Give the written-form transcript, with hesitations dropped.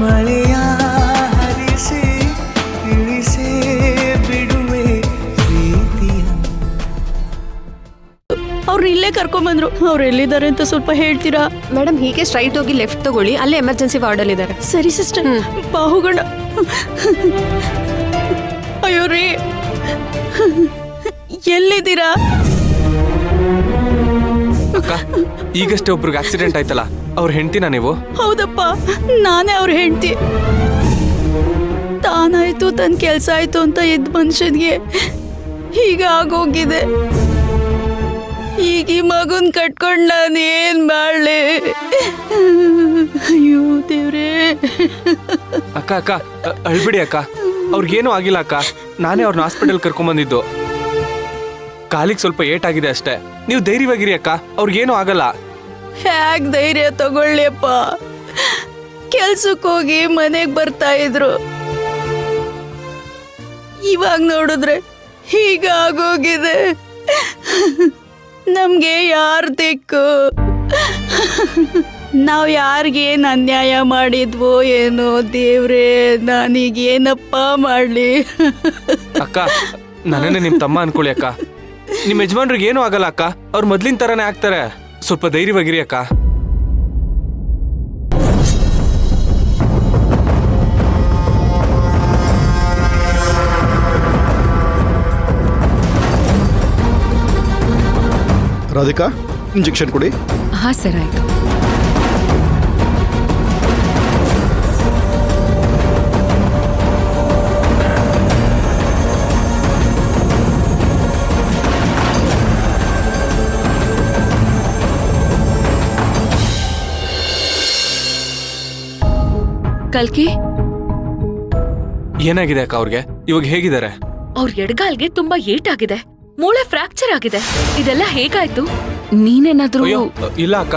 ಮಳೆಯ ಹರಿಸಿ ತಿಳಿಸೇ ಬಿಡುವೆ ಪ್ರೀತಿಯ. ಅವ್ರು ಇಲ್ಲೇ ಕರ್ಕೊಂಡ್ಬಂದ್ರು. ಅವ್ರು ಎಲ್ಲಿದ್ದಾರೆ ಅಂತ ಸ್ವಲ್ಪ ಹೇಳ್ತೀರಾ? ಮೇಡಮ್ ಹೀಗೆ ಸ್ಟ್ರೈಟ್ ಹೋಗಿ ಲೆಫ್ಟ್ ತಗೊಳ್ಳಿ, ಅಲ್ಲೇ ಎಮರ್ಜೆನ್ಸಿ ವಾರ್ಡಲ್ಲಿ ಇದ್ದಾರೆ. ಸರಿ ಸಿಸ್ಟರ್. ಬಾಹುಗಣ. ಅಯ್ಯೋ ರೀ, ಎಲ್ಲಿದ್ದೀರಾ? ಅಕ್ಕ, ಈಗಷ್ಟೇ ಒಬ್ರಿಗೆ ಆಕ್ಸಿಡೆಂಟ್ ಆಯ್ತಲ್ಲ, ಅವ್ರ ಹೆಂಡ್ತಿನಾ ನೀವು? ಹೌದಪ್ಪ, ನಾನೇ ಅವ್ರ ಹೆಂಡ್ತಿ. ತಾನಾಯ್ತು ತನ್ನ ಕೆಲ್ಸ ಆಯ್ತು ಅಂತ ಇದ್ದ ಮನುಷ್ಯನ್ಗೆ ಹೀಗ ಆಗೋಗಿದೆ. ಈಗ ಈ ಮಗುನ್ ಕಟ್ಕೊಂಡ್ ನಾನು ಏನ್ ಮಾಡ್ಲಿ? ಅಯ್ಯೋ ದೇವ್ರೇ. ಅಕ್ಕ ಅಕ್ಕ ಅಳ್ಬಿಡಿ ಅಕ್ಕ, ಅವ್ರಿಗೇನು ಆಗಿಲ್ಲ ಅಕ್ಕ. ನಾನೇ ಅವ್ರನ್ನ ಹಾಸ್ಪಿಟಲ್ ಕರ್ಕೊಂಡ್ಬಂದಿದ್ದು. ಕಾಲಿಗೆ ಸ್ವಲ್ಪ ಏಟಾಗಿದೆ ಅಷ್ಟೇ. ನೀವು ಧೈರ್ಯವಾಗಿರಿ ಅಕ್ಕ, ಅವ್ರಿಗೇನು ಆಗಲ್ಲ. ಹ್ಯಾಕ್ ಧೈರ್ಯ ತಗೊಳ್ಳಿಯಪ್ಪ? ಕೆಲ್ಸಕ್ಕೆ ಹೋಗಿ ಮನೆಗ್ ಬರ್ತಾ ಇದ್ರು, ಇವಾಗ ನೋಡಿದ್ರೆ ಹೀಗಾಗೋಗಿದೆ. ನಮ್ಗೆ ಯಾರ್ ದಿಕ್ಕು? ನಾವ್ ಯಾರಿಗೇನ್ ಅನ್ಯಾಯ ಮಾಡಿದ್ವೋ ಏನೋ ದೇವ್ರೇ, ನಾನೀಗ ಏನಪ್ಪ ಮಾಡ್ಲಿ? ಅಕ್ಕ, ನನ್ನನ್ನೇ ನಿಮ್ ತಮ್ಮ ಅನ್ಕೊಳ್ಳಿ ಅಕ್ಕ. ನಿಮ್ ಯಜಮಾನ್ರಿಗೆ ಏನು ಆಗಲ್ಲ ಅಕ್ಕ, ಅವ್ರು ಮೊದ್ಲಿನ ತರಾನೇ ಆಗ್ತಾರೆ. ಸ್ವಲ್ಪ ಧೈರ್ಯವಾಗಿರಿ ಅಕ್ಕ. ರಾಧಿಕಾ, ಇಂಜೆಕ್ಷನ್ ಕೊಡಿ. ಹಾ ಸರ್, ಆಯ್ತು. ಕಲ್ಕಿ, ಏನಾಗಿದೆ ಅಕ್ಕ ಅವ್ರಿಗೆ? ಇವಾಗ ಹೇಗಿದ್ದಾರೆ? ಅವ್ರ ಎಡಗಾಲ್ಗೆ ತುಂಬಾ ಏಟಾಗಿದೆ, ಮೂಳೆ ಫ್ರಾಕ್ಚರ್ ಆಗಿದೆ. ಇದೆಲ್ಲ ಹೇಗಾಯ್ತು? ನೀನೇನಾದ್ರೂ? ಅಯ್ಯೋ ಇಲ್ಲ ಅಕ್ಕ,